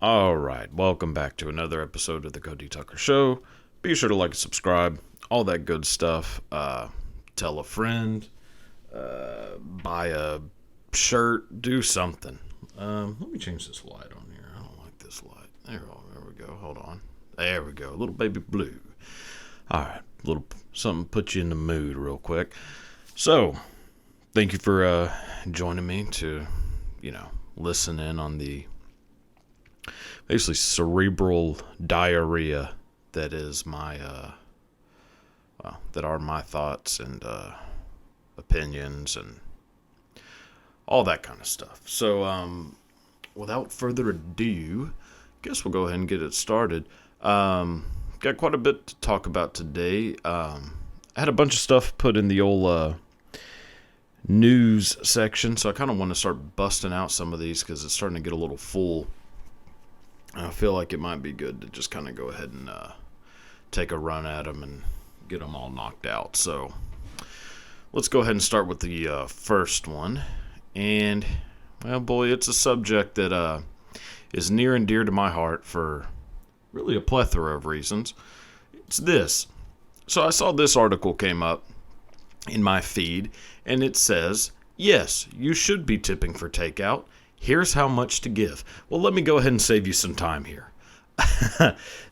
All right, welcome back to another episode of the Cody Tucker Show. Be sure to like and subscribe, all that good stuff. Tell a friend, buy a shirt, do something. Let me change this light on here. I don't like this light. There we go. Hold on. There we go. A little baby blue. All right, little something put you in the mood real quick. So, thank you for joining me to, listen in on the basically cerebral diarrhea that is my that are my thoughts and opinions and all that kind of stuff. So without further ado, guess we'll go ahead and get it started. Got quite a bit to talk about today. I had a bunch of stuff put in the old news section, so I kind of want to start busting out some of these because it's starting to get a little full. I feel like it might be good to just kind of go ahead and take a run at them and get them all knocked out. So let's go ahead and start with the first one. And, well, boy, it's a subject that is near and dear to my heart for really a plethora of reasons. It's this. So I saw this article came up in my feed, and it says, yes, you should be tipping for takeout. Here's how much to give. Well, let me go ahead and save you some time here.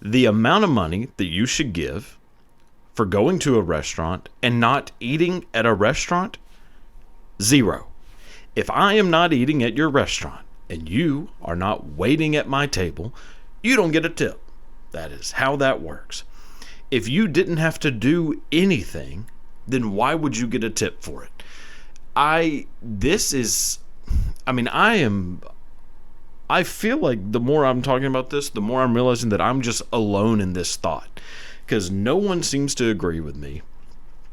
The amount of money that you should give for going to a restaurant and not eating at a restaurant, $0. If I am not eating at your restaurant and you are not waiting at my table, you don't get a tip. That is how that works. If you didn't have to do anything, then why would you get a tip for it? I feel like the more I'm talking about this, the more I'm realizing that I'm just alone in this thought. Because no one seems to agree with me.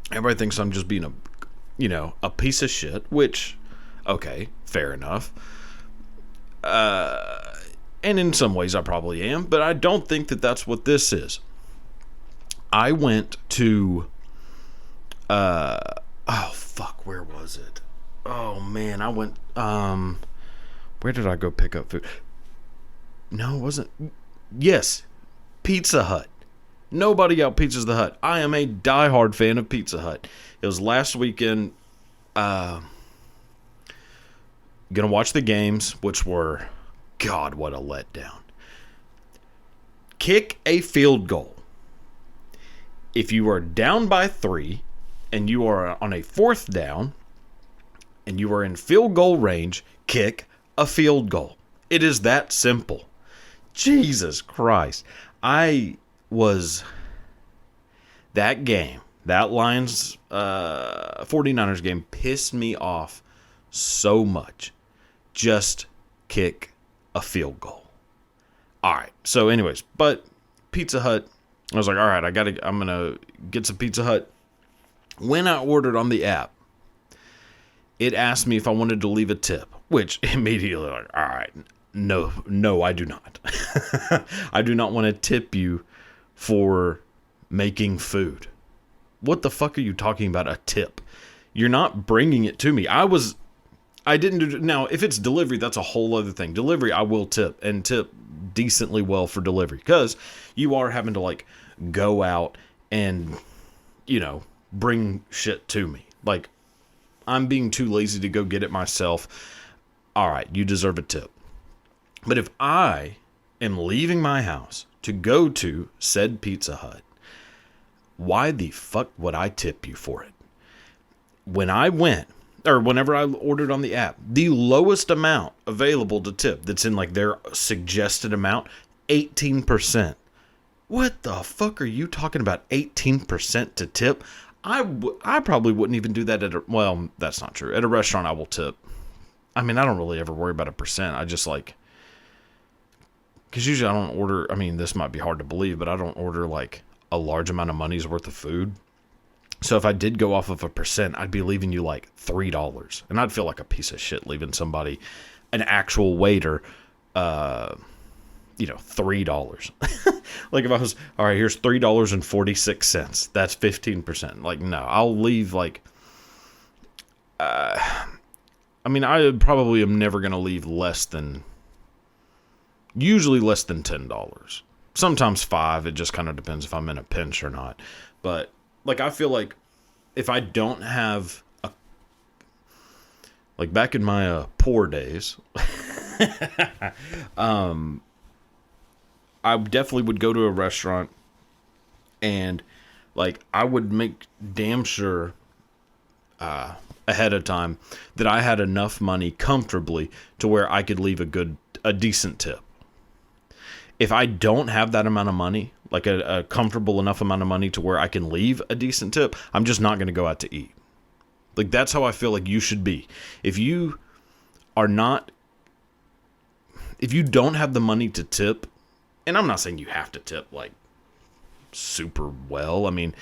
Everybody thinks I'm just being a piece of shit, which, okay, fair enough. And in some ways I probably am, but I don't think that that's what this is. I went to, where was it? Oh man, I went, where did I go pick up food? No, it wasn't. Yes, Pizza Hut. Nobody out pizzas the Hut. I am a diehard fan of Pizza Hut. It was last weekend. Gonna watch the games, which were, God, what a letdown. Kick a field goal. If you are down by 3 and you are on a 4th down and you are in field goal range, kick a field goal. It is that simple. Jesus Christ. That game, that Lions 49ers game pissed me off so much. Just kick a field goal. All right. So anyways, but Pizza Hut, I was like, all right, I'm going to get some Pizza Hut. When I ordered on the app, it asked me if I wanted to leave a tip, which immediately, like, all right, no, I do not. I do not want to tip you for making food. What the fuck are you talking about, a tip? You're not bringing it to me. I didn't do, now, if it's delivery, that's a whole other thing. Delivery, I will tip, and tip decently well for delivery, because you are having to, like, go out and, bring shit to me. Like, I'm being too lazy to go get it myself. All right, you deserve a tip. But if I am leaving my house to go to said Pizza Hut, why the fuck would I tip you for it? When I went, or whenever I ordered on the app, the lowest amount available to tip that's in like their suggested amount, 18%. What the fuck are you talking about, 18% to tip? I probably wouldn't even do that well, that's not true. At a restaurant, I will tip. I mean, I don't really ever worry about a percent. I just because usually I don't order, this might be hard to believe, but I don't order like a large amount of money's worth of food. So if I did go off of a percent, I'd be leaving you like $3. And I'd feel like a piece of shit leaving somebody, an actual waiter, $3. Like if I was, all right, here's $3.46. That's 15%. Like, no, I'll leave like, I probably am never going to leave less than, Usually less than $10. Sometimes 5. It just kind of depends if I'm in a pinch or not. But like, I feel like if I don't have like back in my poor days, I definitely would go to a restaurant and like I would make damn sure ahead of time that I had enough money comfortably to where I could leave a decent tip. If I don't have that amount of money, like a comfortable enough amount of money to where I can leave a decent tip, I'm just not going to go out to eat. Like, that's how I feel like you should be. If you don't have the money to tip, and I'm not saying you have to tip like super well. I mean,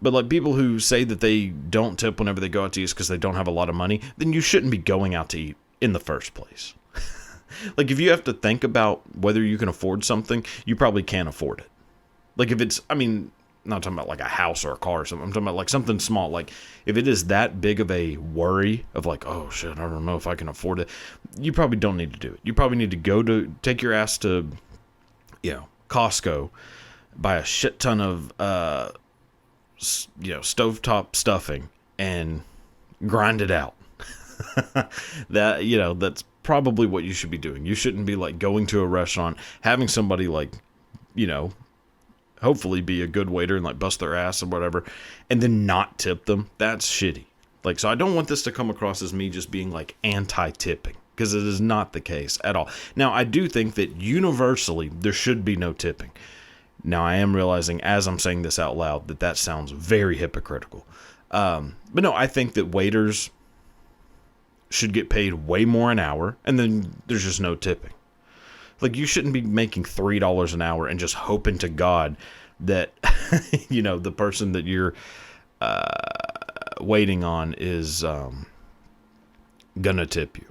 but like people who say that they don't tip whenever they go out to eat because they don't have a lot of money, then you shouldn't be going out to eat in the first place. Like, if you have to think about whether you can afford something, you probably can't afford it. Like, if it's, I mean, not talking about like a house or a car or something. I'm talking about like something small. Like, if it is that big of a worry of like, oh shit, I don't know if I can afford it, you probably don't need to do it. You probably need to take your ass to, Costco, buy a shit ton of, stovetop stuffing and grind it out. That's probably what you should be doing. You shouldn't be like going to a restaurant, having somebody like, hopefully be a good waiter and like bust their ass or whatever, and then not tip them. That's shitty. Like, so I don't want this to come across as me just being like anti-tipping, because it is not the case at all. Now, I do think that universally there should be no tipping. Now, I am realizing as I'm saying this out loud that sounds very hypocritical. But no, I think that waiters should get paid way more an hour, and then there's just no tipping. Like, you shouldn't be making $3 an hour and just hoping to God that, the person that you're waiting on is gonna tip you.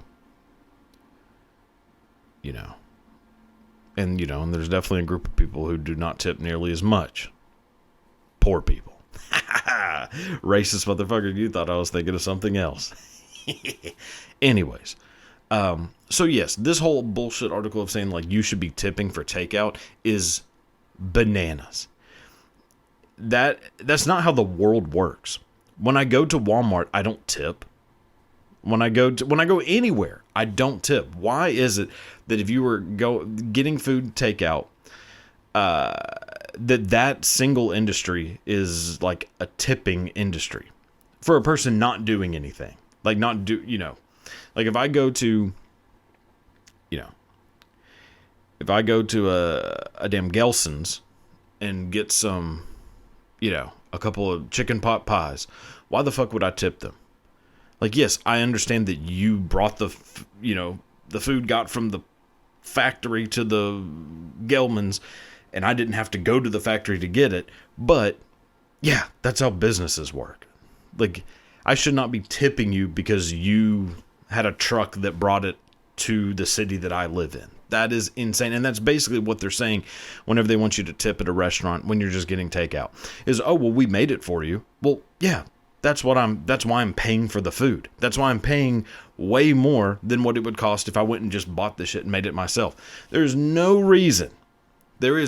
And there's definitely a group of people who do not tip nearly as much. Poor people. Racist motherfucker, you thought I was thinking of something else. Anyways, so yes, this whole bullshit article of saying like you should be tipping for takeout is bananas. That's not how the world works. When I go to Walmart, I don't tip. When I go anywhere, I don't tip. Why is it that if you were getting food takeout, that single industry is like a tipping industry for a person not doing anything? Like, like if I go to, if I go to a damn Gelson's and get some, a couple of chicken pot pies, why the fuck would I tip them? Like, yes, I understand that you brought the food got from the factory to the Gelman's, and I didn't have to go to the factory to get it. But yeah, that's how businesses work. Like, I should not be tipping you because you had a truck that brought it to the city that I live in. That is insane. And that's basically what they're saying whenever they want you to tip at a restaurant when you're just getting takeout. Is, oh, well, we made it for you. Well, yeah, that's why I'm paying for the food. That's why I'm paying way more than what it would cost if I went and just bought the shit and made it myself. There is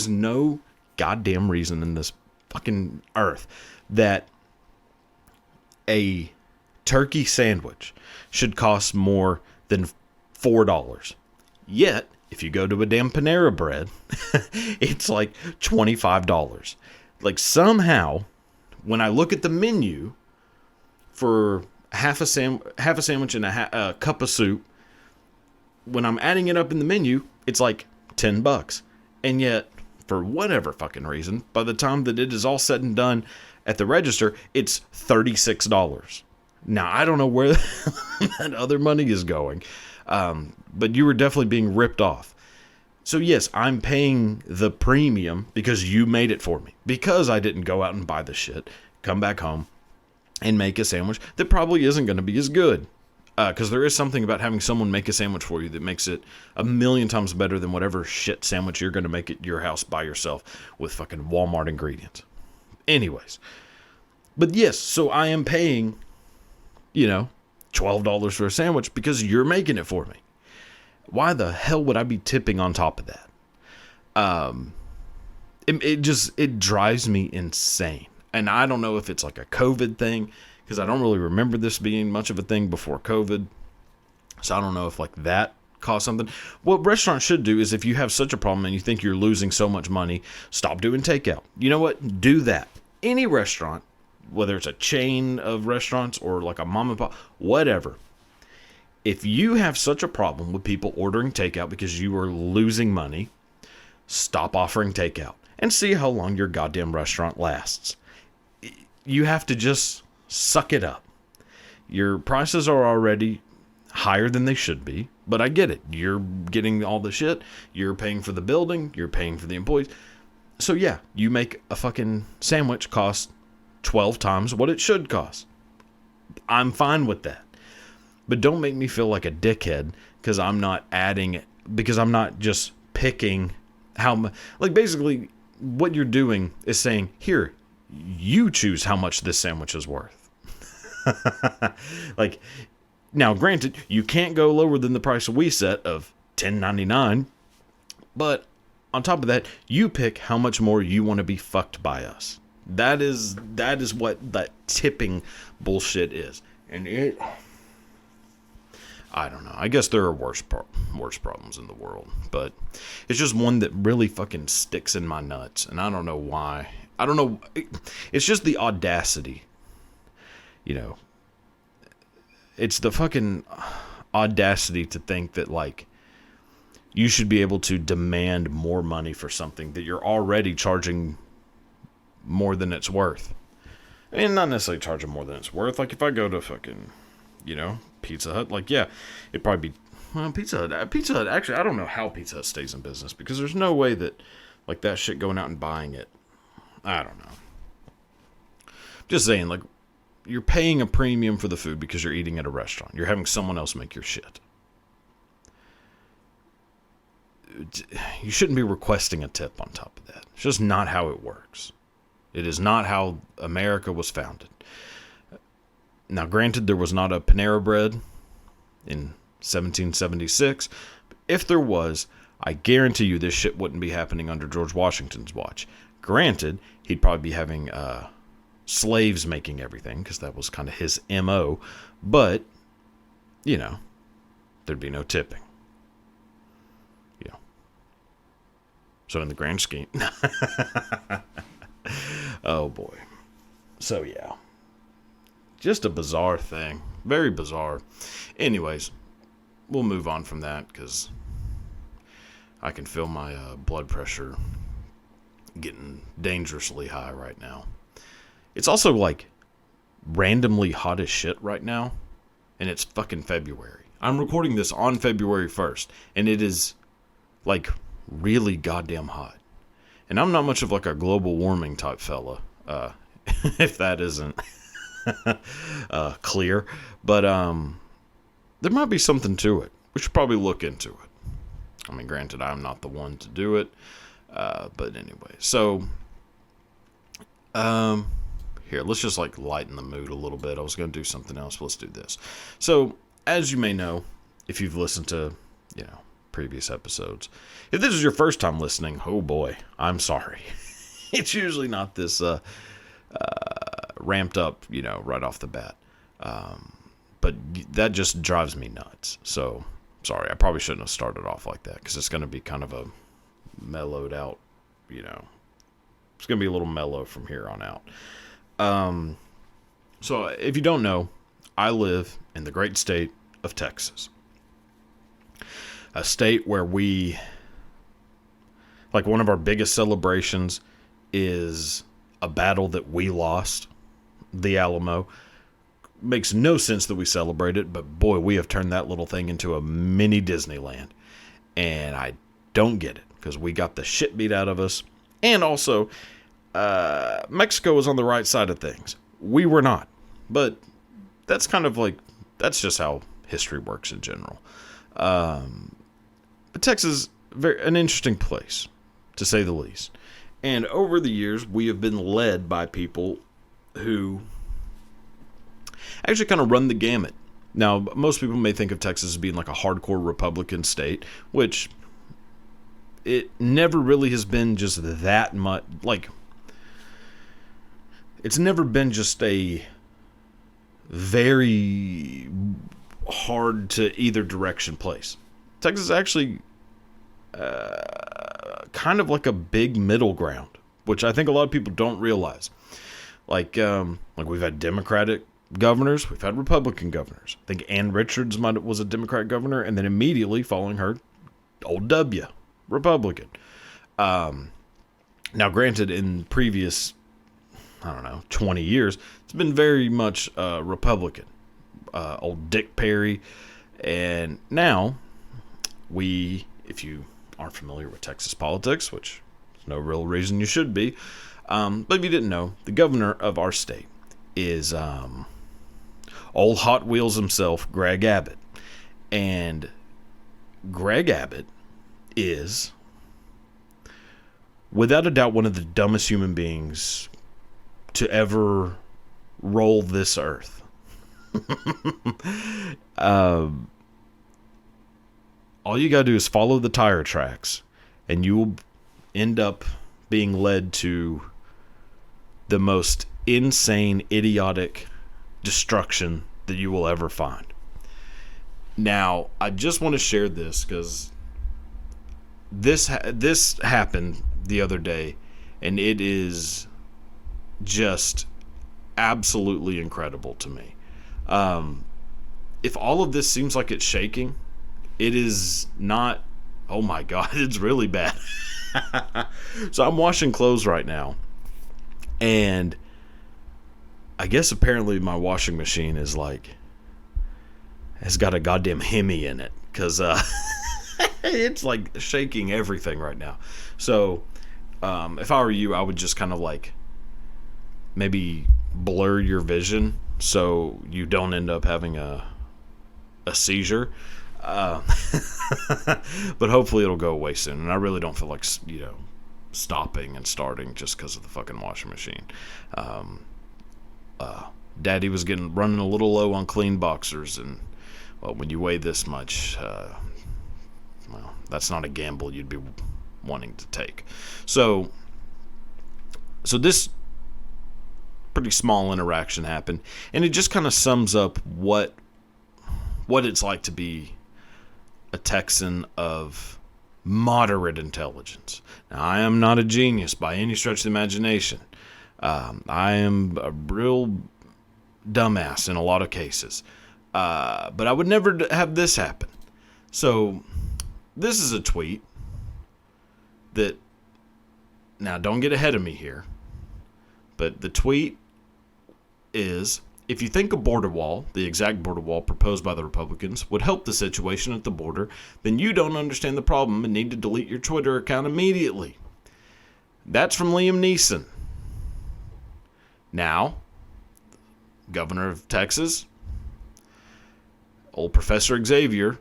no goddamn reason in this fucking earth that a turkey sandwich should cost more than $4. Yet, if you go to a damn Panera Bread, it's like $25. Like, somehow, when I look at the menu for half a sandwich and a cup of soup, when I'm adding it up in the menu, it's like $10. And yet, for whatever fucking reason, by the time that it is all said and done at the register, it's $36. Now, I don't know where that other money is going, but you were definitely being ripped off. So yes, I'm paying the premium because you made it for me. Because I didn't go out and buy the shit, come back home, and make a sandwich that probably isn't going to be as good. Because there is something about having someone make a sandwich for you that makes it a million times better than whatever shit sandwich you're going to make at your house by yourself with fucking Walmart ingredients. Anyways. But yes, so I am paying, $12 for a sandwich because you're making it for me. Why the hell would I be tipping on top of that? It drives me insane. And I don't know if it's like a COVID thing, because I don't really remember this being much of a thing before COVID. So I don't know if like that caused something. What restaurants should do is, if you have such a problem and you think you're losing so much money, stop doing takeout. You know what? Do that. Any restaurant, whether it's a chain of restaurants or like a mom and pop, whatever. If you have such a problem with people ordering takeout because you are losing money, stop offering takeout and see how long your goddamn restaurant lasts. You have to just suck it up. Your prices are already higher than they should be, but I get it. You're getting all the shit. You're paying for the building. You're paying for the employees. So yeah, you make a fucking sandwich cost 12 times what it should cost. I'm fine with that. But don't make me feel like a dickhead because I'm not just picking how much. Like, basically, what you're doing is saying, here, you choose how much this sandwich is worth. Like, now, granted, you can't go lower than the price we set of $10.99, but on top of that, you pick how much more you want to be fucked by us. That is what that tipping bullshit is. And I don't know. I guess there are worse problems in the world, but it's just one that really fucking sticks in my nuts, and I don't know why. I don't know. It's just the audacity. You know, it's the fucking audacity to think that, like, you should be able to demand more money for something that you're already charging more than it's worth. I mean, not necessarily charging more than it's worth. Like, if I go to fucking, Pizza Hut, like, yeah, it'd probably be, well, Pizza Hut, actually, I don't know how Pizza Hut stays in business, because there's no way that, like, that shit going out and buying it, I don't know. Just saying, like, you're paying a premium for the food because you're eating at a restaurant. You're having someone else make your shit. You shouldn't be requesting a tip on top of that. It's just not how it works. It is not how America was founded. Now, granted, there was not a Panera Bread in 1776. If there was, I guarantee you this shit wouldn't be happening under George Washington's watch. Granted, he'd probably be having slaves making everything, because that was kind of his MO. But, there'd be no tipping. So in the grand scheme. Oh, boy. So, yeah. Just a bizarre thing. Very bizarre. Anyways, we'll move on from that, because I can feel my blood pressure getting dangerously high right now. It's also, like, randomly hot as shit right now, and it's fucking February. I'm recording this on February 1st, and it is, like, really goddamn hot. And I'm not much of, like, a global warming type fella, if that isn't clear. But there might be something to it. We should probably look into it. I mean, granted, I'm not the one to do it. But anyway, so here, let's just, like, lighten the mood a little bit. I was going to do something else, but let's do this. So, as you may know, if you've listened to, previous episodes, if this is your first time listening, oh boy, I'm sorry. It's usually not this ramped up, right off the bat. But that just drives me nuts. So, sorry, I probably shouldn't have started off like that, because it's going to be kind of a mellowed out, it's going to be a little mellow from here on out. So, if you don't know, I live in the great state of Texas. A state where one of our biggest celebrations is a battle that we lost, the Alamo. Makes no sense that we celebrate it, but boy, we have turned that little thing into a mini Disneyland. And I don't get it, because we got the shit beat out of us. And also, Mexico was on the right side of things. We were not. But that's kind of like, that's just how history works in general. But Texas, an interesting place, to say the least. And over the years, we have been led by people who actually kind of run the gamut Now, most people may think of Texas as being like a hardcore Republican state, which it never really has been just that much. Like, it's never been just a very hard to either direction place. Texas is actually kind of like a big middle ground, which I think a lot of people don't realize. Like we've had Democratic governors, we've had Republican governors. I think Ann Richards was a Democrat governor, and then immediately following her, old W, Republican. Now, granted, in previous, 20 years, it's been very much Republican. Old Dick Perry. And now, if you aren't familiar with Texas politics, which there's no real reason you should be, but if you didn't know, the governor of our state is old Hot Wheels himself, Greg Abbott. And Greg Abbott is, without a doubt, one of the dumbest human beings to ever roll this earth. All you gotta do is follow the tire tracks, and you will end up being led to the most insane, idiotic destruction that you will ever find. Now, I just want to share this because this happened the other day, and it is just absolutely incredible to me. If all of this seems like it's shaking, it is not. Oh my God, it's really bad. So I'm washing clothes right now, and I guess apparently my washing machine has got a goddamn Hemi in it, because it's like shaking everything right now. So if I were you, I would just kind of like maybe blur your vision so you don't end up having a seizure. But hopefully it'll go away soon. And I really don't feel like, stopping and starting just because of the fucking washing machine. Daddy was running a little low on clean boxers, and well, when you weigh this much, that's not a gamble you'd be wanting to take. So this pretty small interaction happened, and it just kind of sums up what it's like to be a Texan of moderate intelligence. Now, I am not a genius by any stretch of the imagination. I am a real dumbass in a lot of cases. But I would never have this happen. So, this is a tweet that, now don't get ahead of me here, but the tweet is, if you think a border wall, the exact border wall proposed by the Republicans, would help the situation at the border, then you don't understand the problem and need to delete your Twitter account immediately. That's from Liam Neeson. Now, governor of Texas, old Professor Xavier,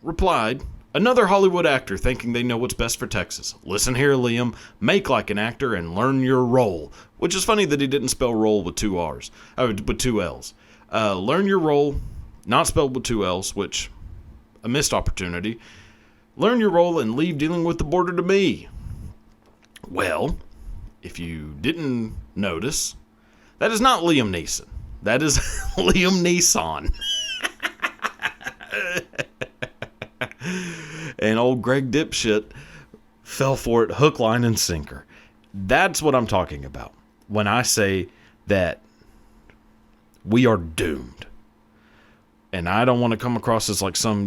replied, another Hollywood actor thinking they know what's best for Texas. Listen here, Liam. Make like an actor and learn your role. Which is funny that he didn't spell role with two R's. With two L's. Learn your role, not spelled with two L's, which, a missed opportunity. Learn your role and leave dealing with the border to me. Well, if you didn't notice, that is not Liam Neeson. That is Liam Neeson. And old Greg Dipshit fell for it hook, line, and sinker. That's what I'm talking about when I say that we are doomed. And I don't want to come across as like some,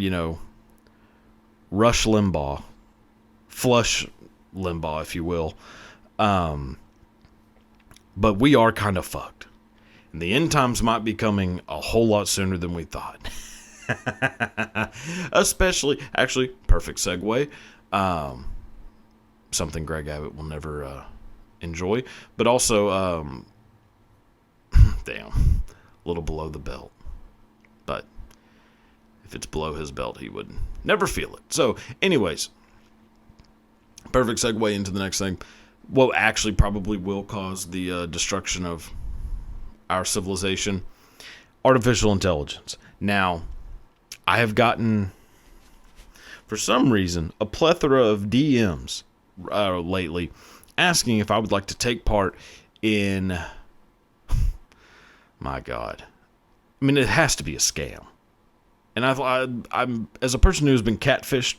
Rush Limbaugh, Flush Limbaugh, if you will. But we are kind of fucked. And the end times might be coming a whole lot sooner than we thought. Especially, actually, perfect segue. Something Greg Abbott will never enjoy. But also, damn, a little below the belt. But if it's below his belt, he would never feel it. So, anyways, perfect segue into the next thing. What actually probably will cause the destruction of our civilization artificial intelligence. Now, I have gotten, for some reason, a plethora of DMs lately asking if I would like to take part in, my God. I mean, it has to be a scam. And I'm, as a person who's been catfished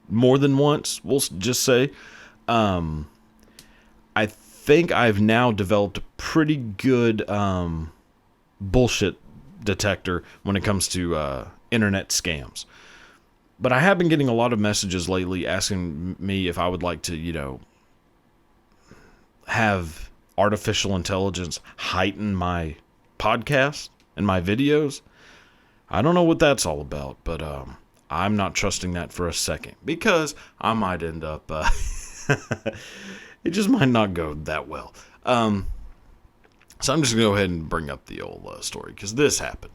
more than once, we'll just say, I think I've now developed a pretty good bullshit detector when it comes to internet scams. But I have been getting a lot of messages lately asking me if I would like to, have artificial intelligence heighten my podcast and my videos. I don't know what that's all about, but I'm not trusting that for a second, because I might end up it just might not go that well. So I'm just gonna go ahead and bring up the old story, because this happened.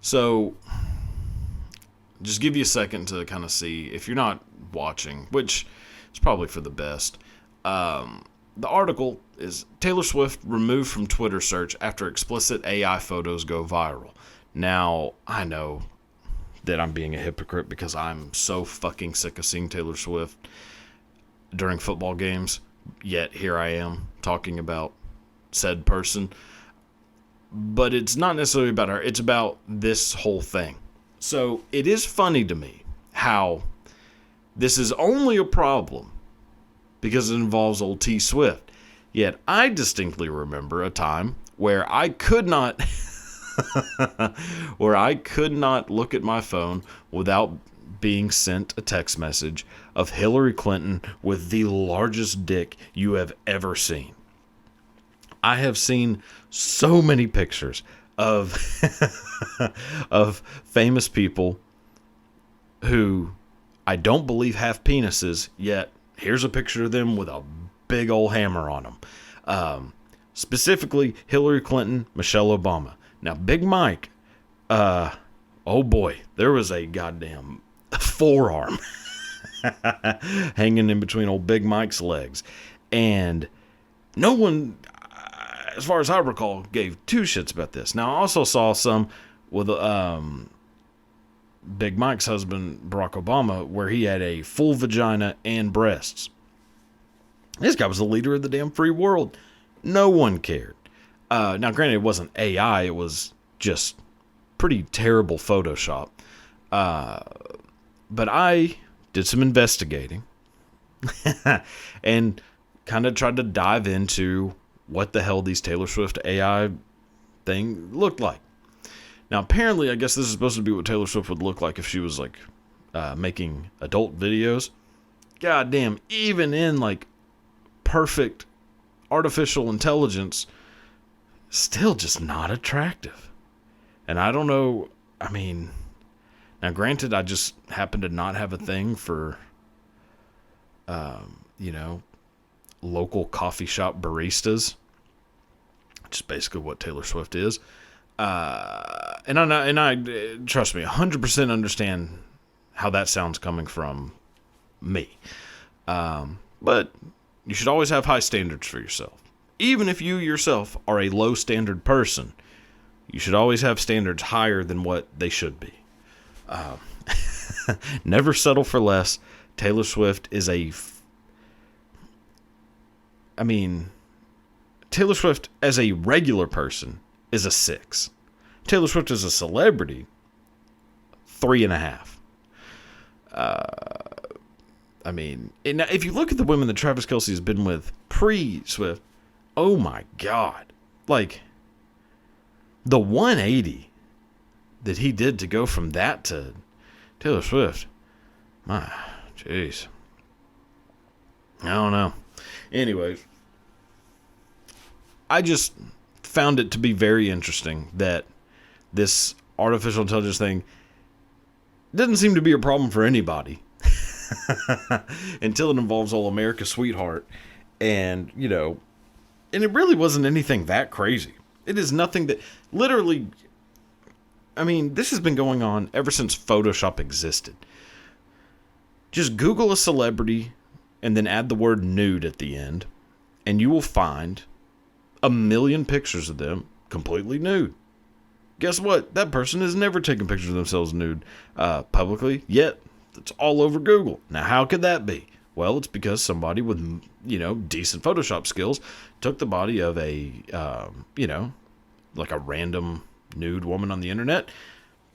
So just give you a second to kind of see, if you're not watching, which is probably for the best. The article is Taylor Swift removed from Twitter search after explicit AI photos go viral. Now, I know that I'm being a hypocrite because I'm so fucking sick of seeing Taylor Swift during football games, yet here I am talking about said person. But it's not necessarily about her, it's about this whole thing. So it is funny to me how this is only a problem because it involves old T Swift. Yet I distinctly remember a time where I could not look at my phone without being sent a text message of Hillary Clinton with the largest dick you have ever seen. I have seen so many pictures of of famous people who I don't believe have penises, yet here's a picture of them with a big old hammer on them. Specifically, Hillary Clinton, Michelle Obama. Now, Big Mike, oh boy, there was a goddamn forearm hanging in between old Big Mike's legs. And no one, as far as I recall, gave two shits about this. Now, I also saw some with Big Mike's husband, Barack Obama, where he had a full vagina and breasts. This guy was the leader of the damn free world. No one cared. Now, granted, it wasn't AI. It was just pretty terrible Photoshop. But I did some investigating and kind of tried to dive into what the hell these Taylor Swift A.I. thing looked like. Now, apparently, I guess this is supposed to be what Taylor Swift would look like if she was, like, making adult videos. Goddamn, even in, like, perfect artificial intelligence, still just not attractive. And I don't know, I mean, now granted, I just happen to not have a thing for, local coffee shop baristas, which is basically what Taylor Swift is. And I trust me, 100% understand how that sounds coming from me. But you should always have high standards for yourself. Even if you yourself are a low standard person, you should always have standards higher than what they should be. Never settle for less. Taylor Swift is Taylor Swift as a regular person is a 6. Taylor Swift as a celebrity, 3.5. If you look at the women that Travis Kelce has been with pre-Swift, oh my God. Like, the 180 that he did to go from that to Taylor Swift, my jeez. I don't know. Anyways, I just found it to be very interesting that this artificial intelligence thing doesn't seem to be a problem for anybody until it involves old America's sweetheart. And, and it really wasn't anything that crazy. It is nothing that literally, this has been going on ever since Photoshop existed. Just Google a celebrity and then add the word nude at the end, and you will find 1 million pictures of them completely nude. Guess what? That person has never taken pictures of themselves nude publicly, yet it's all over Google. Now, how could that be? Well, it's because somebody with, decent Photoshop skills took the body of a, like a random nude woman on the internet,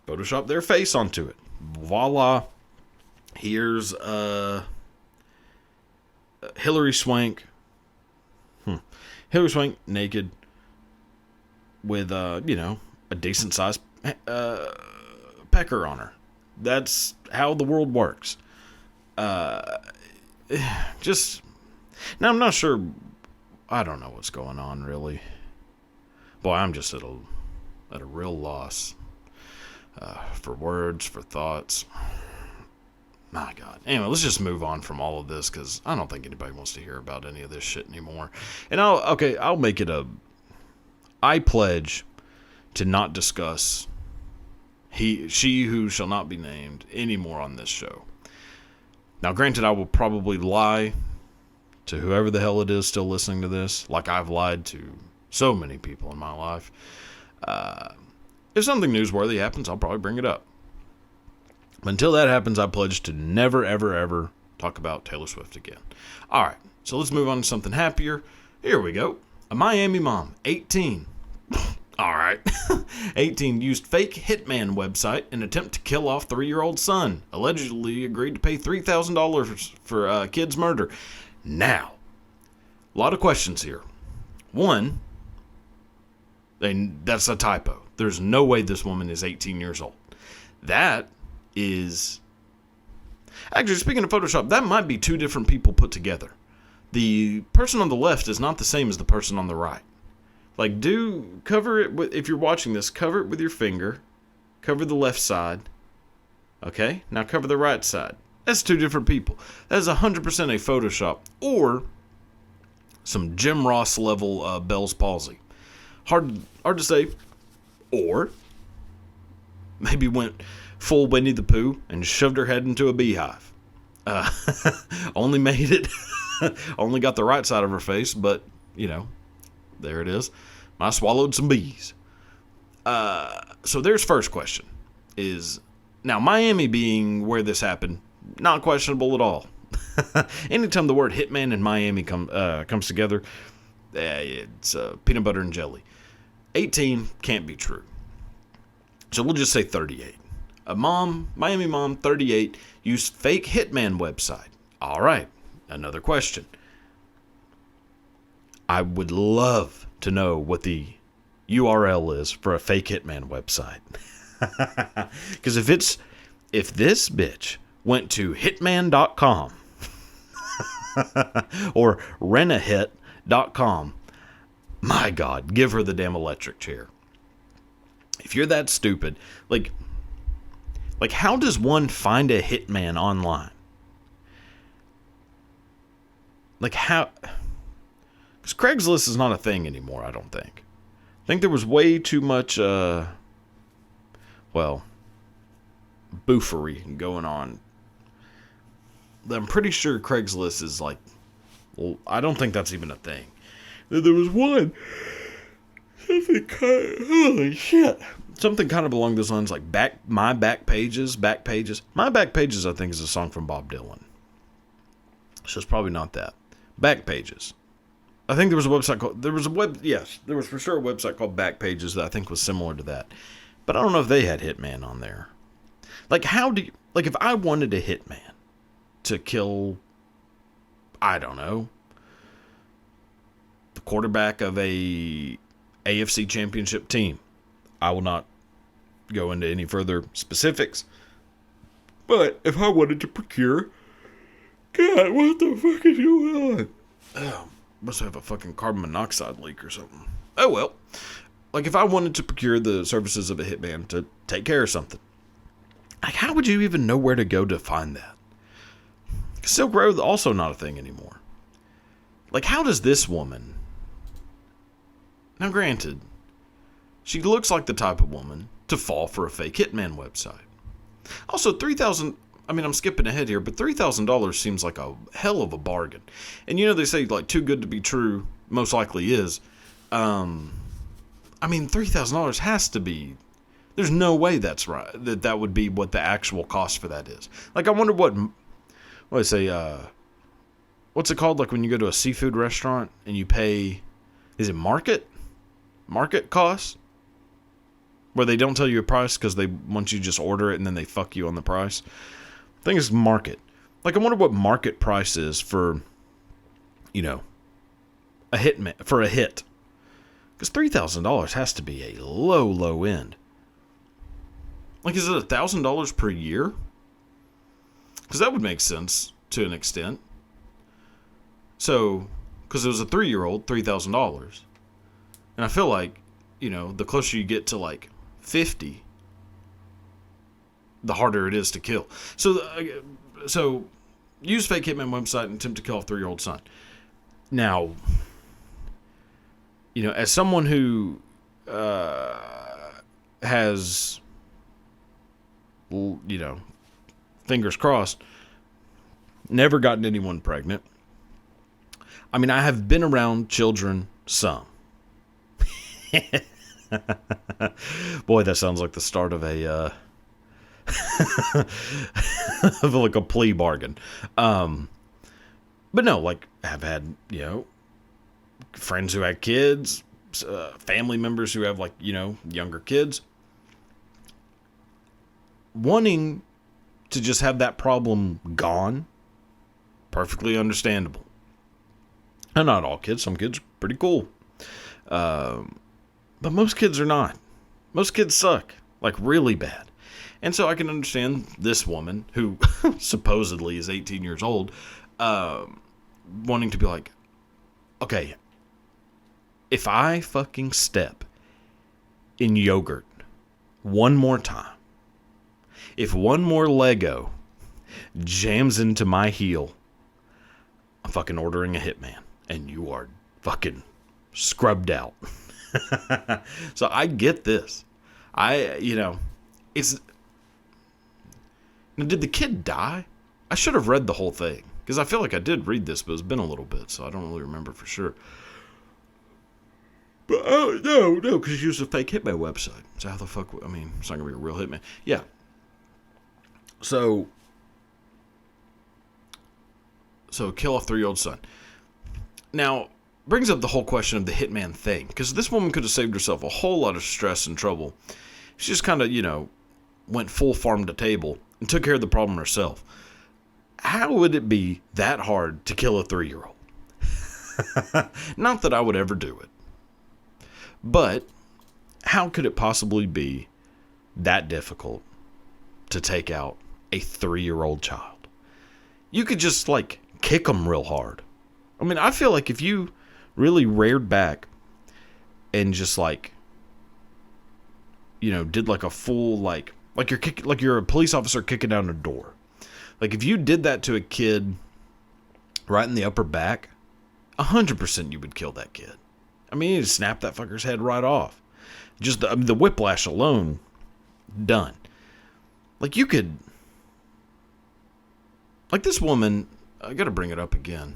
Photoshopped their face onto it. Voila. Here's Hillary Swank. Hillary Swank naked with, a decent sized pecker on her. That's how the world works. Just now, I'm not sure. I don't know what's going on, really. Boy, I'm just at a real loss for words, for thoughts. My God. Anyway, let's just move on from all of this, because I don't think anybody wants to hear about any of this shit anymore. And I'll make it I pledge to not discuss she who shall not be named anymore on this show. Now, granted, I will probably lie to whoever the hell it is still listening to this, like I've lied to so many people in my life. If something newsworthy happens, I'll probably bring it up. But until that happens, I pledge to never, ever, ever talk about Taylor Swift again. All right, so let's move on to something happier. Here we go. A Miami mom, 18. All right. 18 used fake hitman website in attempt to kill off 3-year-old son. Allegedly agreed to pay $3,000 for kid's murder. Now, a lot of questions here. One, that's a typo. There's no way this woman is 18 years old. That is... Actually, speaking of Photoshop, that might be two different people put together. The person on the left is not the same as the person on the right. Like, cover it with, if you're watching this, cover it with your finger. Cover the left side. Okay? Now cover the right side. That's two different people. That is 100% a Photoshop. Or some Jim Ross level Bell's palsy. Hard to say. Or maybe went full Winnie the Pooh and shoved her head into a beehive. Only made it. Only got the right side of her face, but, there it is. I swallowed some bees. So there's first question. Now, Miami being where this happened, not questionable at all. Anytime the word hitman and Miami comes together, it's peanut butter and jelly. 18 can't be true. So we'll just say 38. Miami mom, 38, used fake hitman website. All right, another question. I would love to know what the URL is for a fake hitman website. Because if this bitch went to hitman.com or rentahit.com, my God, give her the damn electric chair. If you're that stupid, like how does one find a hitman online? Like how? Because Craigslist is not a thing anymore, I don't think. I think there was way too much, boofery going on. I'm pretty sure Craigslist is I don't think that's even a thing. There was one. Holy shit. Something kind of along those lines, like My Back Pages. My Back Pages, I think, is a song from Bob Dylan. So it's probably not that. Back Pages. I think there was a website called, there was for sure a website called Back Pages that I think was similar to that. But I don't know if they had Hitman on there. If I wanted a Hitman to kill, I don't know, the quarterback of a AFC championship team, I will not go into any further specifics. But if I wanted to procure, God, what the fuck is going on? Oh, must have a fucking carbon monoxide leak or something. Oh well. If I wanted to procure the services of a hitman to take care of something, how would you even know where to go to find that? Silk Road, also not a thing anymore. How does this woman... Now granted, she looks like the type of woman to fall for a fake hitman website. Also, $3,000... I'm skipping ahead here, but $3,000 seems like a hell of a bargain. And they say, too good to be true, most likely is. $3,000 has to be There's no way that's right. That would be what the actual cost for that is. Like, I wonder what I say, what's it called? Like when you go to a seafood restaurant and you pay, is it market cost? Where they don't tell you a price because they want you to just order it and then they fuck you on the price. I think it's market. Like, I wonder what market price is for, a hit. Because $3,000 has to be a low end. Like, is it $1,000 per year? Because that would make sense to an extent. So, because it was a 3-year-old, $3,000. And I feel like, the closer you get to like 50, the harder it is to kill. So use fake hitman website and attempt to kill off 3-year-old son. Now, as someone who has, fingers crossed, never gotten anyone pregnant. I mean, I have been around children some. Boy, that sounds like the start of a of like a plea bargain. But no, like, I've had, friends who had kids, family members who have, like, younger kids. Wanting to just have that problem gone, perfectly understandable. And not all kids. Some kids are pretty cool. But most kids are not. Most kids suck. Like, really bad. And so I can understand this woman, who supposedly is 18 years old, wanting to be like, okay, if I fucking step in yogurt one more time, if one more Lego jams into my heel, I'm fucking ordering a hitman. And you are fucking scrubbed out. So I get this. It's... Now, did the kid die? I should have read the whole thing. Because I feel like I did read this, but it's been a little bit, so I don't really remember for sure. But, no, because you used a fake hitman website. So how the fuck... it's not going to be a real hitman. Yeah. So kill off 3-year-old son. Now, brings up the whole question of the hitman thing. Because this woman could have saved herself a whole lot of stress and trouble. She just kind of, went full farm to table and took care of the problem herself. How would it be that hard to kill a 3-year-old? Not that I would ever do it. But how could it possibly be that difficult to take out a 3-year-old child? You could just, like, kick them real hard. I feel like if you really reared back and just, like, did like a full, like you're a police officer kicking down a door. Like, if you did that to a kid right in the upper back, 100% you would kill that kid. You'd snap that fucker's head right off. Just the whiplash alone, done. Like, you could... Like, this woman... I gotta bring it up again.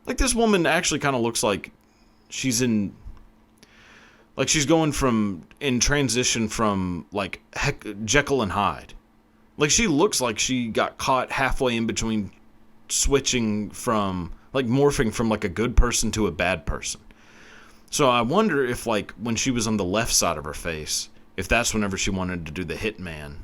Like, this woman actually kind of looks like she's in... Like, she's going in transition from, like, Jekyll and Hyde. Like, she looks like she got caught halfway in between switching from, like, morphing from, like, a good person to a bad person. So I wonder if, like, when she was on the left side of her face, if that's whenever she wanted to do the hitman.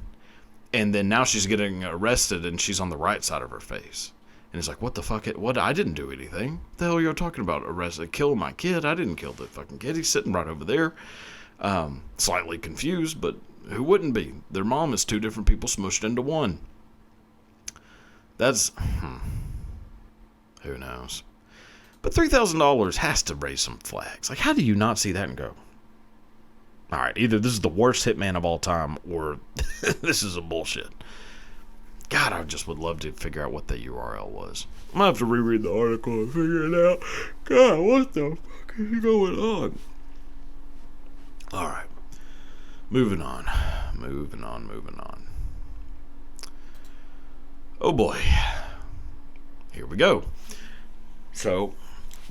And then now she's getting arrested and she's on the right side of her face. And it's like, what the fuck? What? I didn't do anything. What the hell are you talking about? Arrested? Kill my kid? I didn't kill the fucking kid. He's sitting right over there. Slightly confused, but who wouldn't be? Their mom is 2 different people smushed into one. That's... Who knows? But $3,000 has to raise some flags. Like, how do you not see that and go, all right, either this is the worst hitman of all time or this is a bullshit. God, I just would love to figure out what the URL was. I'm going to have to reread the article and figure it out. God, what the fuck is going on? All right. Moving on. Oh, boy. Here we go. So,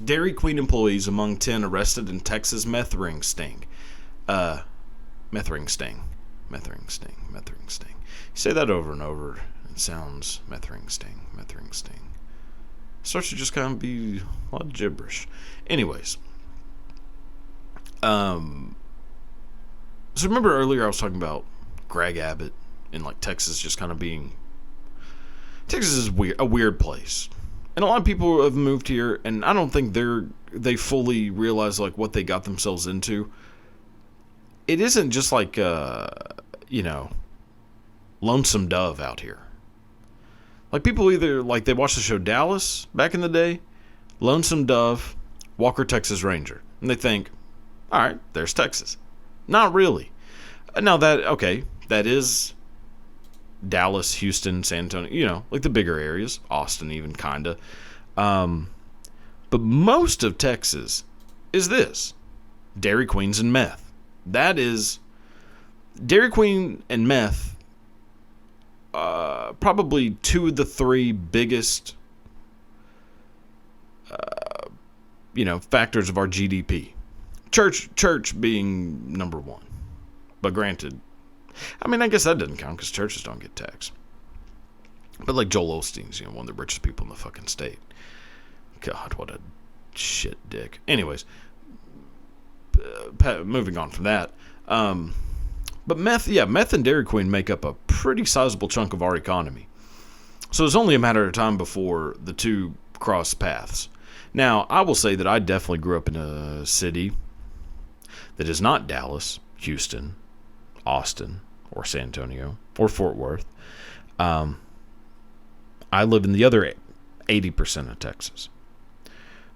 Dairy Queen employees among 10 arrested in Texas meth ring sting. meth ring sting, meth ring sting. You say that over and over, it sounds meth ring sting, meth ring sting. It starts to just kind of be a lot of gibberish. Anyways, so remember earlier I was talking about Greg Abbott and like Texas just kind of being. Texas is a weird place, and a lot of people have moved here, and I don't think they fully realize like what they got themselves into. It isn't just like Lonesome Dove out here. Like people either like they watch the show Dallas back in the day, Lonesome Dove, Walker Texas Ranger, and they think, all right, there's Texas. Not really. Now that is Dallas, Houston, San Antonio, like the bigger areas, Austin even kinda. But most of Texas is this: Dairy Queens and meth. That is Dairy Queen and meth. Probably two of the three biggest, factors of our GDP. Church being number one, but granted, I mean, I guess that doesn't count because churches don't get taxed. But like Joel Osteen's, one of the richest people in the fucking state. God, what a shit dick. Anyways, moving on from that. But meth and Dairy Queen make up a pretty sizable chunk of our economy. So it's only a matter of time before the two cross paths. Now, I will say that I definitely grew up in a city that is not Dallas, Houston, Austin, or San Antonio, or Fort Worth. I live in the other 80% of Texas.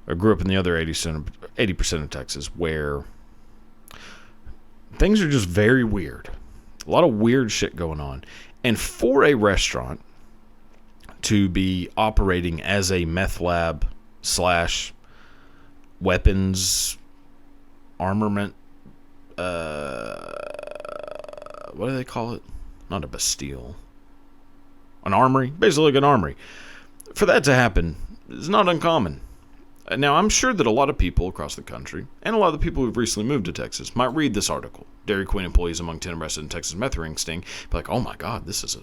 I grew up in the other 80% of Texas, where things are just very weird. A lot of weird shit going on. And for a restaurant to be operating as a meth lab / weapons armament, what do they call it? Not a Bastille. An armory? Basically like an armory. For that to happen is not uncommon. Now, I'm sure that a lot of people across the country, and a lot of the people who've recently moved to Texas, might read this article. Dairy Queen employees among 10 arrested in Texas meth ring sting. Be like, oh my God, this is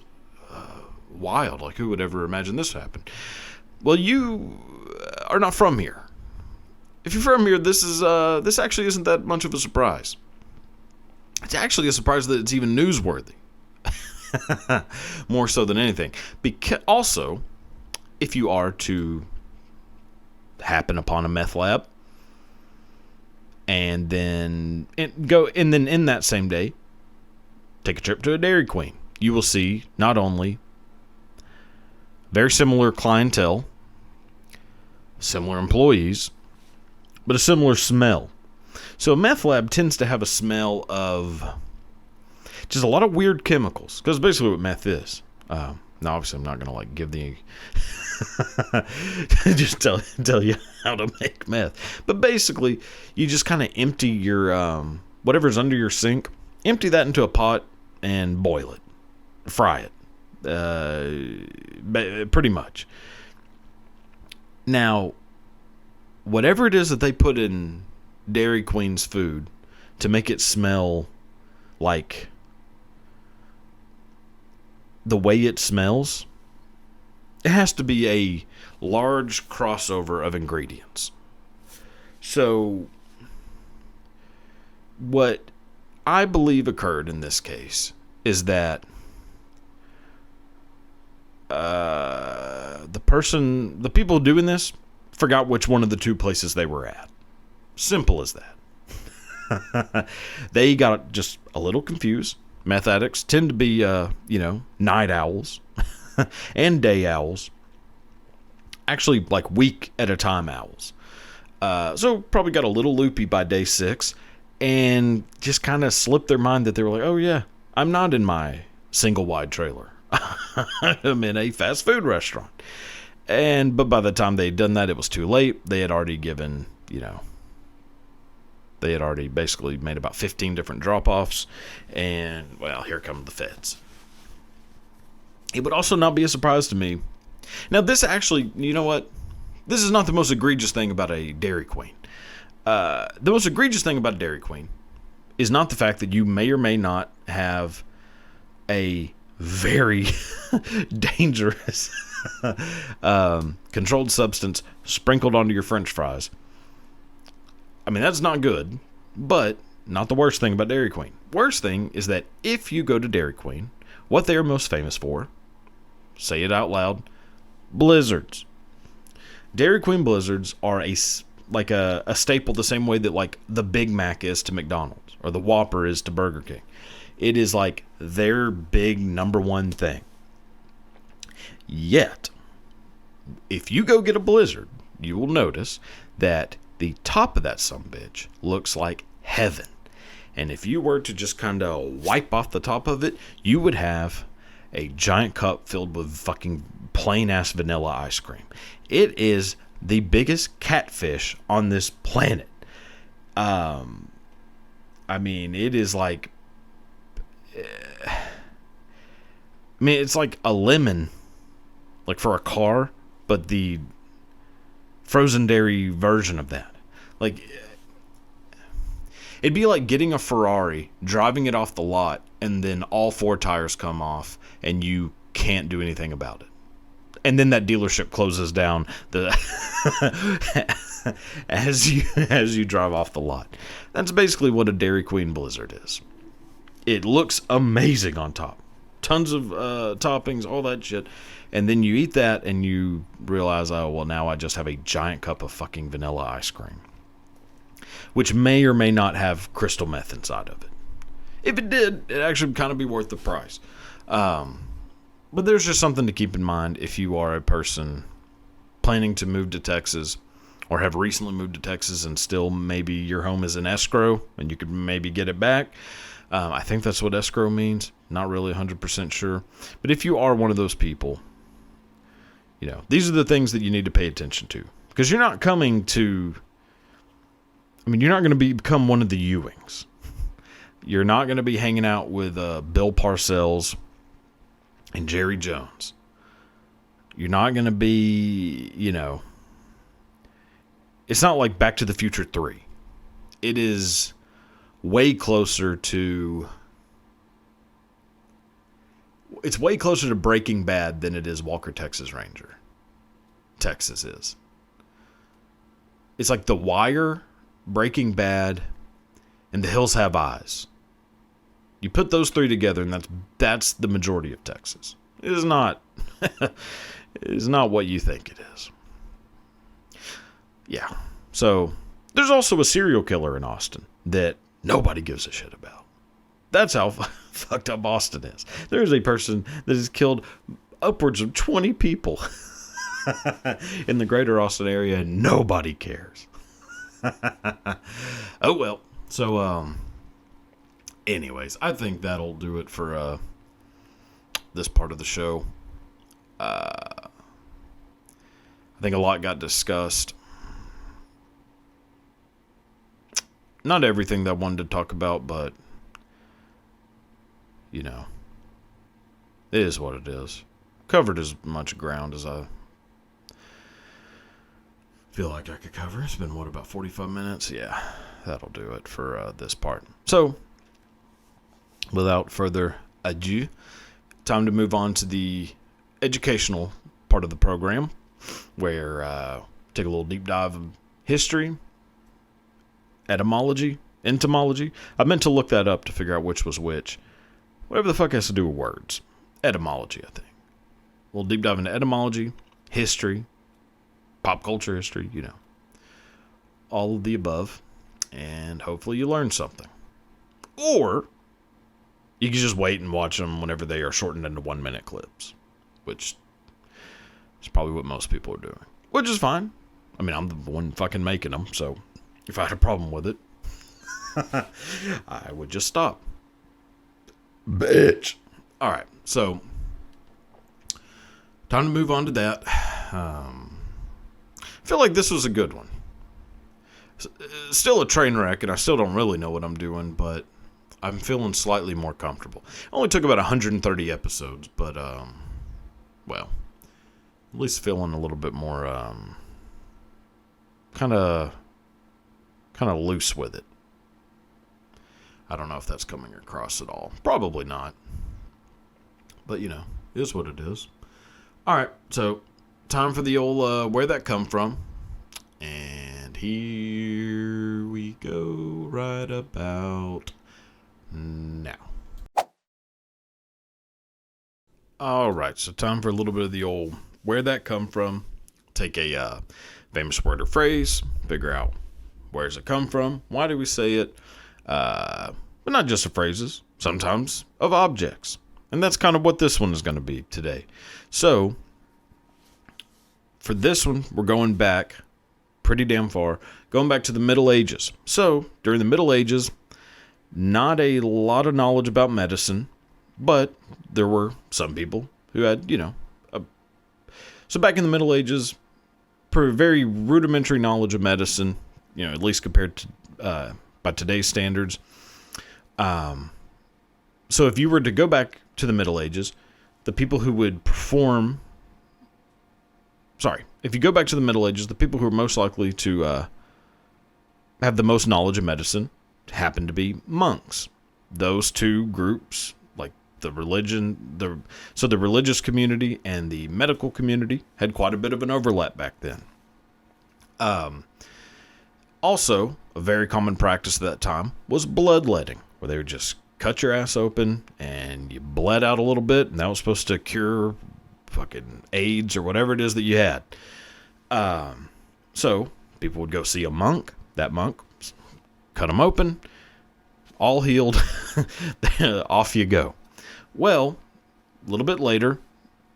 wild. Like, who would ever imagine this happened? Well, you are not from here. If you're from here, this actually isn't that much of a surprise. It's actually a surprise that it's even newsworthy. More so than anything. Because also, if you are to happen upon a meth lab and then in that same day take a trip to a Dairy Queen, you will see not only very similar clientele, similar employees, but a similar smell. So a meth lab tends to have a smell of just a lot of weird chemicals, because basically what meth is. Now, obviously, I'm not going to like give the just tell you how to make meth, but basically, you just kind of empty your whatever's under your sink, empty that into a pot and boil it, fry it, pretty much. Now, whatever it is that they put in Dairy Queen's food to make it smell like the way it smells, it has to be a large crossover of ingredients. So, what I believe occurred in this case is that the people doing this forgot which one of the two places they were at. Simple as that. They got just a little confused. Meth addicts tend to be, night owls and day owls. Actually, like week at a time owls. So probably got a little loopy by day 6 and just kind of slipped their mind that they were like, oh yeah, I'm not in my single wide trailer. I'm in a fast food restaurant. But by the time they'd done that, it was too late. They had already given, they had already basically made about 15 different drop-offs. And, well, here come the feds. It would also not be a surprise to me. Now, this actually, you know what? This is not the most egregious thing about a Dairy Queen. The most egregious thing about a Dairy Queen is not the fact that you may or may not have a very dangerous controlled substance sprinkled onto your French fries. I mean, that's not good, but not the worst thing about Dairy Queen. Worst thing is that if you go to Dairy Queen, what they are most famous for, say it out loud, blizzards. Dairy Queen blizzards are a staple the same way that like the Big Mac is to McDonald's or the Whopper is to Burger King. It is like their big number one thing. Yet, if you go get a blizzard, you will notice that the top of that sumbitch looks like heaven. And if you were to just kind of wipe off the top of it, you would have a giant cup filled with fucking plain ass vanilla ice cream. It is the biggest catfish on this planet. I mean, it is like, it's like a lemon, like for a car, but the frozen dairy version of that. Like, it'd be like getting a Ferrari, driving it off the lot, and then all four tires come off, and you can't do anything about it. And then that dealership closes down as you drive off the lot. That's basically what a Dairy Queen blizzard is. It looks amazing on top. Tons of toppings, all that shit. And then you eat that and you realize, oh, well, now I just have a giant cup of fucking vanilla ice cream. Which may or may not have crystal meth inside of it. If it did, it'd actually kind of be worth the price. But there's just something to keep in mind if you are a person planning to move to Texas or have recently moved to Texas and still maybe your home is in escrow and you could maybe get it back. I think that's what escrow means. Not really 100% sure. But if you are one of those people, these are the things that you need to pay attention to. Because you're not coming to... you're not going to become one of the Ewings. You're not going to be hanging out with Bill Parcells and Jerry Jones. You're not going to be, it's not like Back to the Future 3. It is way closer to... It's way closer to Breaking Bad than it is Walker, Texas Ranger. Texas is. It's like The Wire, Breaking Bad, and The Hills Have Eyes. You put those three together, and that's the majority of Texas. It is not. It is not what you think it is. Yeah. So there's also a serial killer in Austin that nobody gives a shit about. That's how fucked up Austin is. There is a person that has killed upwards of 20 people in the greater Austin area, and nobody cares. Oh well. So anyways, I think that'll do it for this part of the show. I think a lot got discussed. Not everything that I wanted to talk about, but it is what it is. Covered as much ground as I feel like I could cover. It's been, about 45 minutes? Yeah, that'll do it for this part. So, without further ado, time to move on to the educational part of the program, where take a little deep dive of history, etymology, entomology. I meant to look that up to figure out which was which. Whatever the fuck has to do with words. Etymology, I think. A little deep dive into etymology, history, pop culture history, all of the above. And hopefully you learn something. Or you can just wait and watch them whenever they are shortened into 1-minute clips, which is probably what most people are doing, which is fine. I'm the one fucking making them, so if I had a problem with it, I would just stop. Bitch. All right, so time to move on to that. I feel like this was a good one. Still a train wreck, and I still don't really know what I'm doing, but I'm feeling slightly more comfortable. It only took about 130 episodes, but, at least feeling a little bit more, kind of loose with it. I don't know if that's coming across at all. Probably not. But, it is what it is. All right, so time for the old Where That Come From. And here we go right about now. All right, so time for a little bit of the old Where That Come From. Take a famous word or phrase, figure out where does it come from, why do we say it, but not just of phrases, sometimes of objects. And that's kind of what this one is going to be today. So, for this one, we're going back pretty damn far, going back to the Middle Ages. So, during the Middle Ages, not a lot of knowledge about medicine, but there were some people who had, so back in the Middle Ages, very rudimentary knowledge of medicine, at least compared to by today's standards. So if you were to go back to the Middle Ages, the people who would if you go back to the Middle Ages, the people who are most likely to have the most knowledge of medicine happen to be monks. Those two groups, like the religious community and the medical community, had quite a bit of an overlap back then. Also, a very common practice at that time was bloodletting, where they would just cut your ass open and you bled out a little bit, and that was supposed to cure fucking AIDS or whatever it is that you had. So people would go see a monk. That monk cut them open, all healed. Off you go. Well, a little bit later,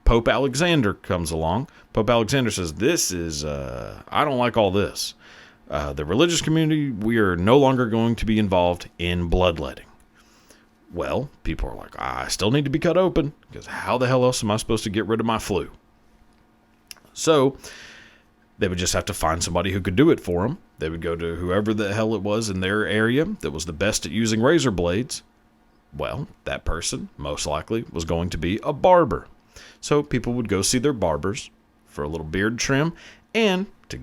Pope Alexander comes along. Pope Alexander says, this is, I don't like all this. The religious community, we are no longer going to be involved in bloodletting. Well, people are like, I still need to be cut open, because how the hell else am I supposed to get rid of my flu? So they would just have to find somebody who could do it for them. They would go to whoever the hell it was in their area that was the best at using razor blades. Well, that person, most likely, was going to be a barber. So people would go see their barbers for a little beard trim and to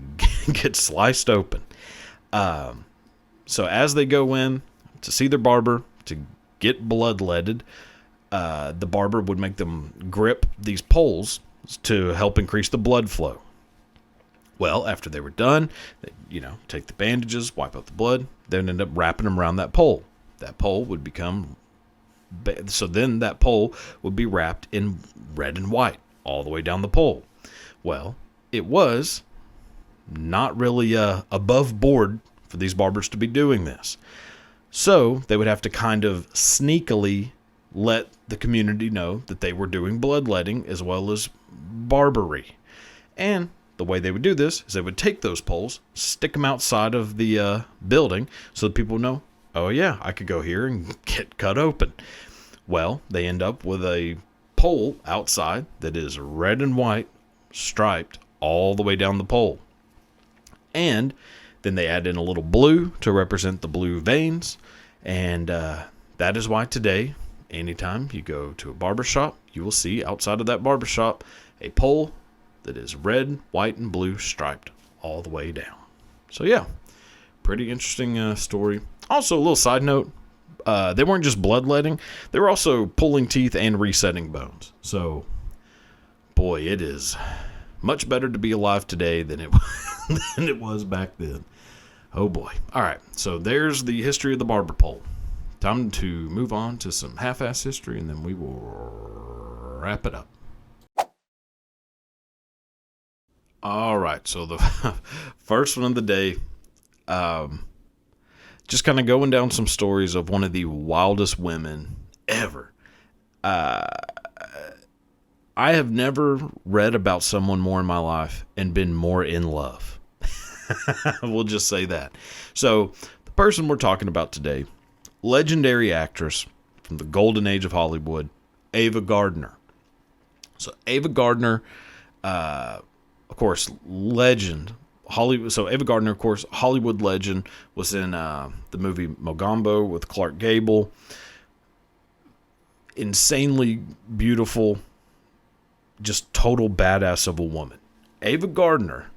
get sliced open. So as they go in to see their barber to get bloodletted, the barber would make them grip these poles to help increase the blood flow. Well, after they were done, they, take the bandages, wipe out the blood, then end up wrapping them around that pole. That pole would become... So then that pole would be wrapped in red and white all the way down the pole. Well, it was not really above board for these barbers to be doing this. So they would have to kind of sneakily let the community know that they were doing bloodletting as well as barbery. And the way they would do this is they would take those poles, stick them outside of the building so that people know, oh yeah, I could go here and get cut open. Well, they end up with a pole outside that is red and white, striped all the way down the pole. And then they add in a little blue to represent the blue veins. And that is why today, anytime you go to a barbershop, you will see outside of that barbershop a pole that is red, white, and blue striped all the way down. So yeah, pretty interesting story. Also, a little side note, they weren't just bloodletting, they were also pulling teeth and resetting bones. So, boy, it is much better to be alive today than it was back then. Oh boy. All right, so there's the history of the barber pole. Time to move on to some half-ass history, and then we will wrap it up. All right, so the first one of the day, just kind of going down some stories of one of the wildest women ever. I have never read about someone more in my life and been more in love. We'll just say that. So the person we're talking about today, legendary actress from the golden age of Hollywood, Ava Gardner. So Ava Gardner, of course, legend. Hollywood. So Ava Gardner, of course, Hollywood legend, was in the movie Mogambo with Clark Gable. Insanely beautiful, just total badass of a woman. Ava Gardner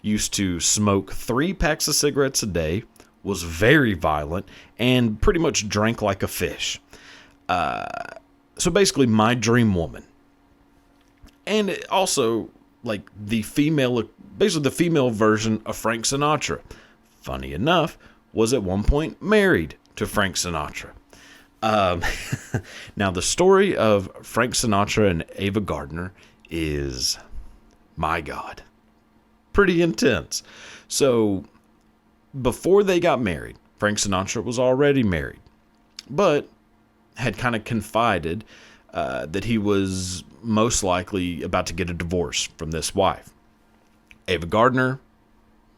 used to smoke 3 packs of cigarettes a day, was very violent, and pretty much drank like a fish. So basically, my dream woman. And it also, like, basically the female version of Frank Sinatra. Funny enough, was at one point married to Frank Sinatra. Now, the story of Frank Sinatra and Ava Gardner is, my God, pretty intense. So, before they got married, Frank Sinatra was already married, but had kind of confided that he was most likely about to get a divorce from this wife. Ava Gardner,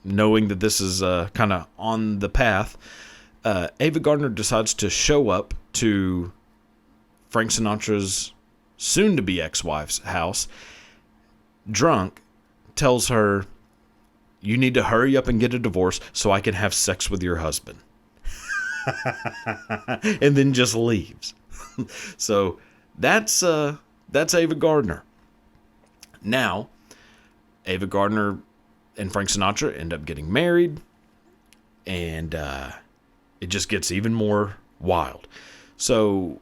knowing that this is kind of on the path, Ava Gardner decides to show up to Frank Sinatra's soon-to-be ex-wife's house, drunk, tells her, "You need to hurry up and get a divorce so I can have sex with your husband." And then just leaves. So that's Ava Gardner. Now, Ava Gardner and Frank Sinatra end up getting married, and it just gets even more wild. So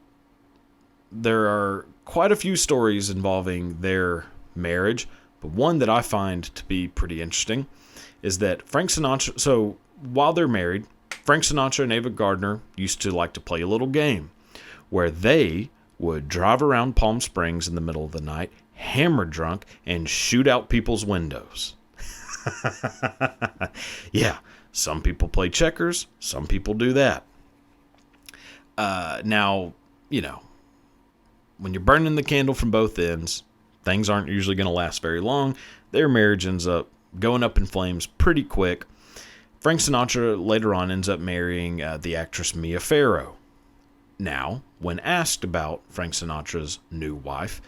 there are quite a few stories involving their marriage, but one that I find to be pretty interesting is that Frank Sinatra, so while they're married, Frank Sinatra and Ava Gardner used to like to play a little game where they would drive around Palm Springs in the middle of the night, hammered drunk, and shoot out people's windows. Yeah, some people play checkers, some people do that. Now, when you're burning the candle from both ends, things aren't usually going to last very long. Their marriage ends up going up in flames pretty quick. Frank Sinatra later on ends up marrying the actress Mia Farrow. Now, when asked about Frank Sinatra's new wife,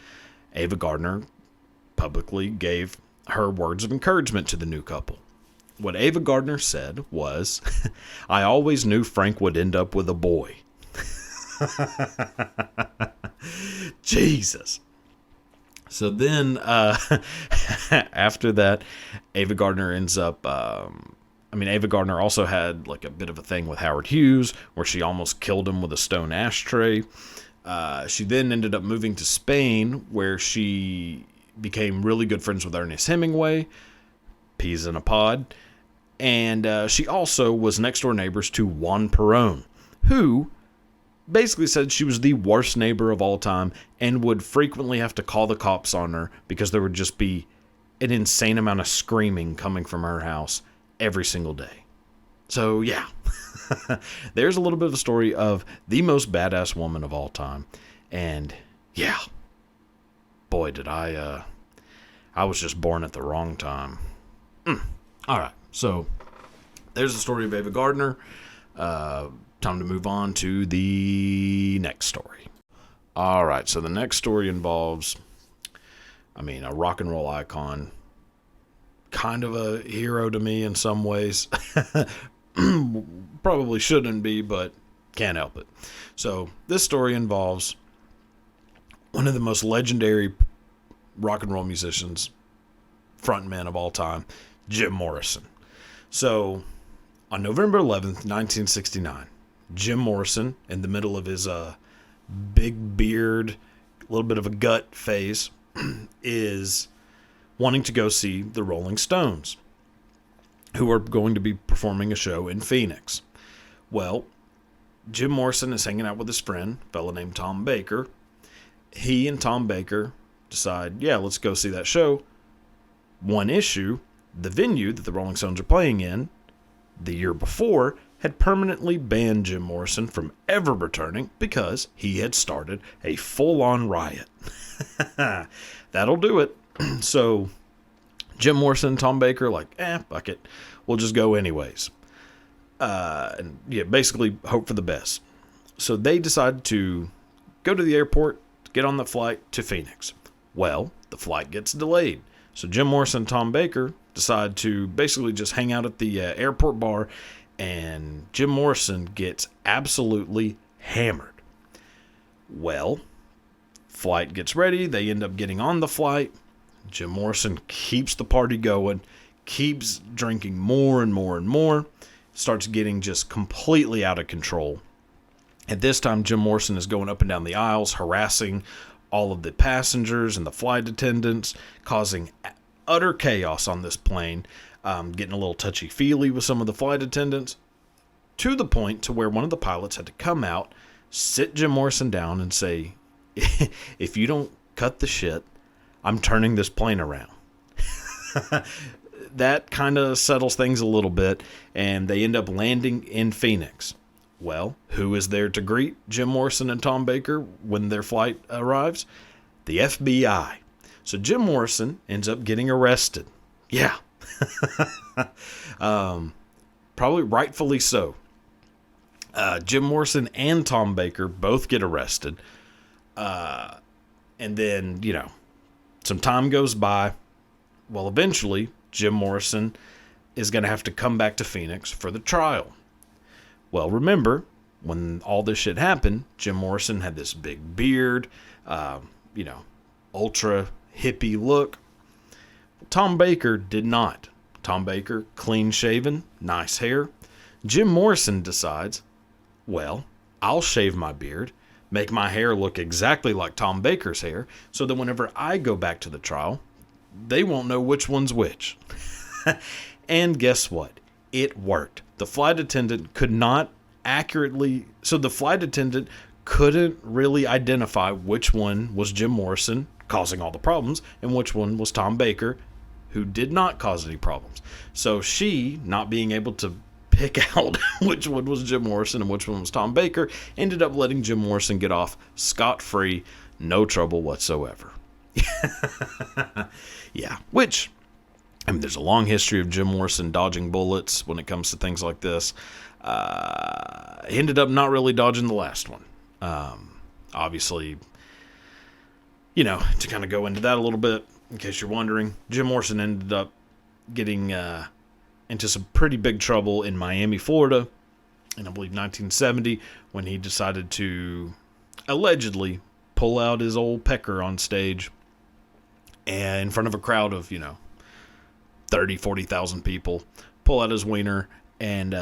Ava Gardner publicly gave her words of encouragement to the new couple. What Ava Gardner said was, "I always knew Frank would end up with a boy." Jesus. So then, after that, Ava Gardner ends up, Ava Gardner also had like a bit of a thing with Howard Hughes, where she almost killed him with a stone ashtray. She then ended up moving to Spain, where she became really good friends with Ernest Hemingway, peas in a pod. And she also was next door neighbors to Juan Perón, who basically said she was the worst neighbor of all time and would frequently have to call the cops on her because there would just be an insane amount of screaming coming from her house every single day. So, yeah, there's a little bit of a story of the most badass woman of all time. And, yeah, boy, did I was just born at the wrong time. All right, so there's the story of Ava Gardner. Time to move on to the next story. All right, so the next story involves, a rock and roll icon, kind of a hero to me in some ways. Probably shouldn't be, but can't help it. So this story involves one of the most legendary rock and roll musicians, frontman of all time, Jim Morrison. So on November 11th, 1969, Jim Morrison, in the middle of his big beard, a little bit of a gut phase, is wanting to go see the Rolling Stones, who are going to be performing a show in Phoenix. Well, Jim Morrison is hanging out with his friend, a fellow named Tom Baker. He and Tom Baker decide, yeah, let's go see that show. One issue, the venue that the Rolling Stones are playing in the year before had permanently banned Jim Morrison from ever returning because he had started a full-on riot. That'll do it. So Jim Morrison and Tom Baker fuck it. We'll just go anyways. Basically hope for the best. So they decided to go to the airport, get on the flight to Phoenix. Well, the flight gets delayed. So Jim Morrison and Tom Baker decide to basically just hang out at the airport bar, and Jim Morrison gets absolutely hammered. Well, flight gets ready. They end up getting on the flight. Jim Morrison keeps the party going, keeps drinking more and more and more, starts getting just completely out of control. At this time, Jim Morrison is going up and down the aisles, harassing all of the passengers and the flight attendants, causing utter chaos on this plane, getting a little touchy-feely with some of the flight attendants, to the point to where one of the pilots had to come out, sit Jim Morrison down, and say, if you don't cut the shit, I'm turning this plane around. That kind of settles things a little bit, and they end up landing in Phoenix. Well, who is there to greet Jim Morrison and Tom Baker when their flight arrives? The FBI. So Jim Morrison ends up getting arrested. Yeah. Probably rightfully so. Jim Morrison and Tom Baker both get arrested. And then, some time goes by. Well, eventually, Jim Morrison is going to have to come back to Phoenix for the trial. Well, remember, when all this shit happened, Jim Morrison had this big beard, ultra hippie look. Tom Baker did not. Tom Baker, clean shaven, nice hair. Jim Morrison decides, well, I'll shave my beard, make my hair look exactly like Tom Baker's hair, so that whenever I go back to the trial, they won't know which one's which. And guess what? It worked. The flight attendant couldn't really identify which one was Jim Morrison, causing all the problems, and which one was Tom Baker, who did not cause any problems. So she, not being able to pick out which one was Jim Morrison and which one was Tom Baker, ended up letting Jim Morrison get off scot-free, no trouble whatsoever. Yeah, which, there's a long history of Jim Morrison dodging bullets when it comes to things like this. He ended up not really dodging the last one. Obviously, to kind of go into that a little bit, in case you're wondering, Jim Morrison ended up getting into some pretty big trouble in Miami, Florida, in, I believe, 1970, when he decided to allegedly pull out his old pecker on stage and in front of a crowd of, 30, 40,000 people, pull out his wiener, and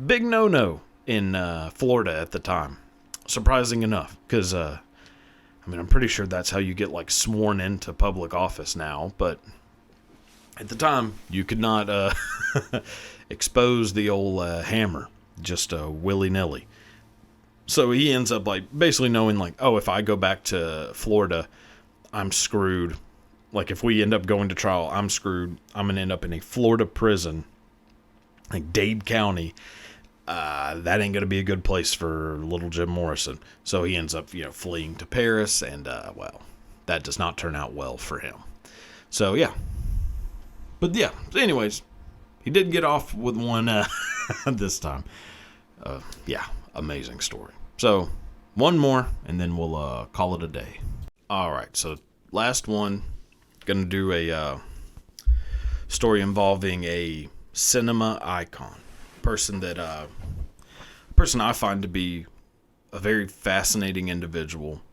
big no-no in Florida at the time. Surprising enough, because, I'm pretty sure that's how you get, sworn into public office now, but at the time, you could not expose the old hammer, just willy-nilly. So he ends up, basically knowing, if I go back to Florida, I'm screwed. If we end up going to trial, I'm screwed. I'm going to end up in a Florida prison, Dade County. That ain't going to be a good place for little Jim Morrison. So he ends up, fleeing to Paris, and, that does not turn out well for him. So, yeah. But, yeah, anyways, he did get off with one this time. Amazing story. So, one more, and then we'll call it a day. All right, so last one. Going to do a story involving a cinema icon, person I find to be a very fascinating individual.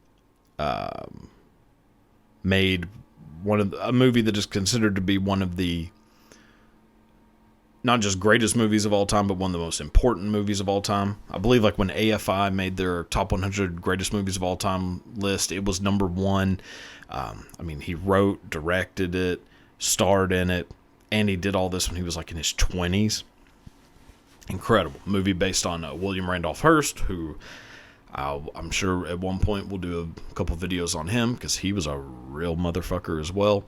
Made a movie that is considered to be one of the not just greatest movies of all time, but one of the most important movies of all time. I believe when AFI made their top 100 greatest movies of all time list, it was number one. He wrote, directed it, starred in it, and he did all this when he was in his 20s. Incredible movie based on William Randolph Hearst, who I'm sure at one point we'll do a couple videos on him because he was a real motherfucker as well.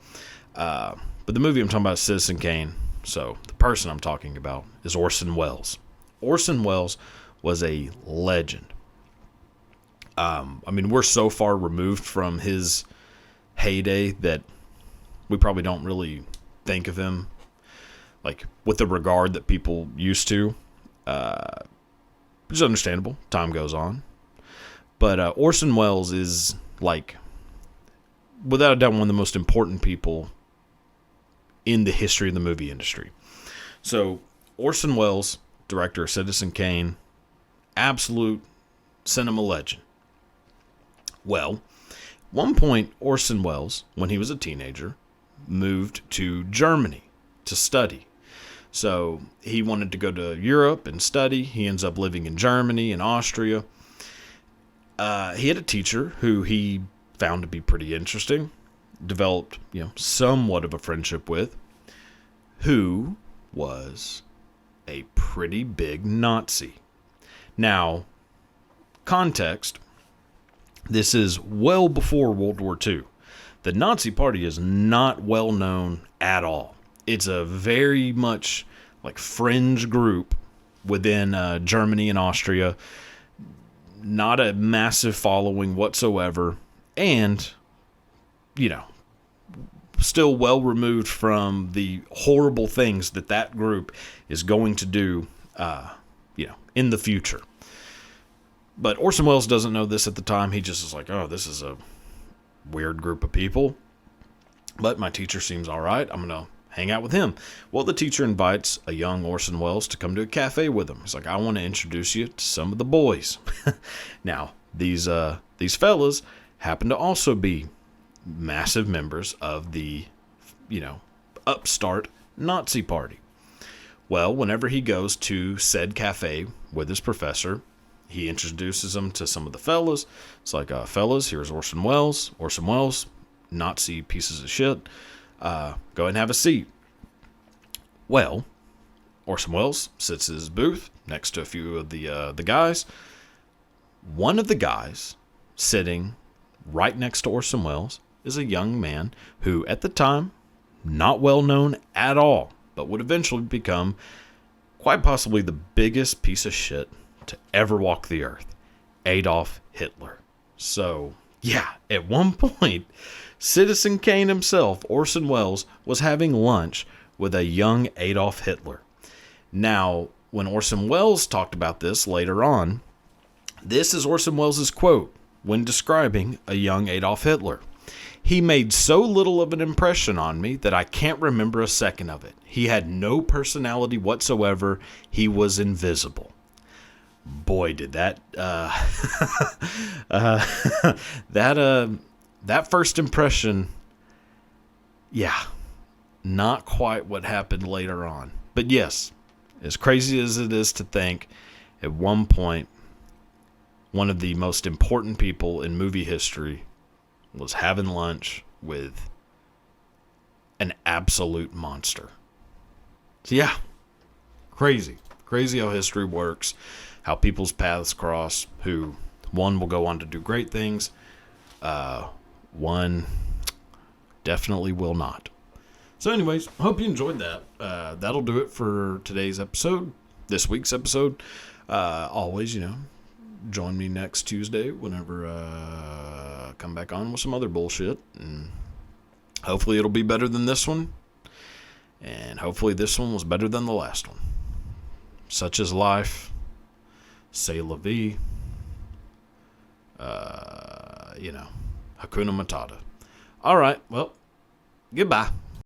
But the movie I'm talking about is Citizen Kane. So the person I'm talking about is Orson Welles. Orson Welles was a legend. We're so far removed from his heyday that we probably don't really think of him with the regard that people used to. Which is understandable. Time goes on. But Orson Welles is without a doubt one of the most important people in the history of the movie industry. So Orson Welles, director of Citizen Kane, absolute cinema legend. Well, one point Orson Welles, when he was a teenager, moved to Germany to study. So he wanted to go to Europe and study. He ends up living in Germany and Austria. He had a teacher who he found to be pretty interesting, developed, somewhat of a friendship with, who was a pretty big Nazi. Now, context, this is well before World War II. The Nazi Party is not well known at all. It's a very much like fringe group within Germany and Austria. Not a massive following whatsoever. And, still well removed from the horrible things that group is going to do, in the future. But Orson Welles doesn't know this at the time. He just is like, oh, this is a weird group of people. But my teacher seems all right. I'm going to hang out with him. Well, the teacher invites a young Orson Welles to come to a cafe with him. He's like, I want to introduce you to some of the boys. Now, these fellas happen to also be massive members of the, upstart Nazi Party. Well, whenever he goes to said cafe with his professor, he introduces them to some of the fellas. It's like, fellas, here's Orson Welles. Orson Welles, Nazi pieces of shit. Go ahead and have a seat. Well, Orson Welles sits in his booth next to a few of the guys. One of the guys sitting right next to Orson Welles is a young man who, at the time, not well known at all, but would eventually become quite possibly the biggest piece of shit to ever walk the earth, Adolf Hitler. So, yeah, at one point, Citizen Kane himself, Orson Welles, was having lunch with a young Adolf Hitler. Now, when Orson Welles talked about this later on, this is Orson Welles' quote when describing a young Adolf Hitler. He made so little of an impression on me that I can't remember a second of it. He had no personality whatsoever. He was invisible. Boy, did that that first impression, not quite what happened later on. But yes, as crazy as it is to think, at one point, one of the most important people in movie history was having lunch with an absolute monster. So yeah, crazy how history works, how people's paths cross, who one will go on to do great things, one definitely will not. So anyways, hope you enjoyed that. That'll do it for today's episode, this week's episode. Always, join me next Tuesday whenever I come back on with some other bullshit. And hopefully it'll be better than this one. And hopefully this one was better than the last one. Such is life. C'est la vie. Hakuna Matata. All right, well, goodbye.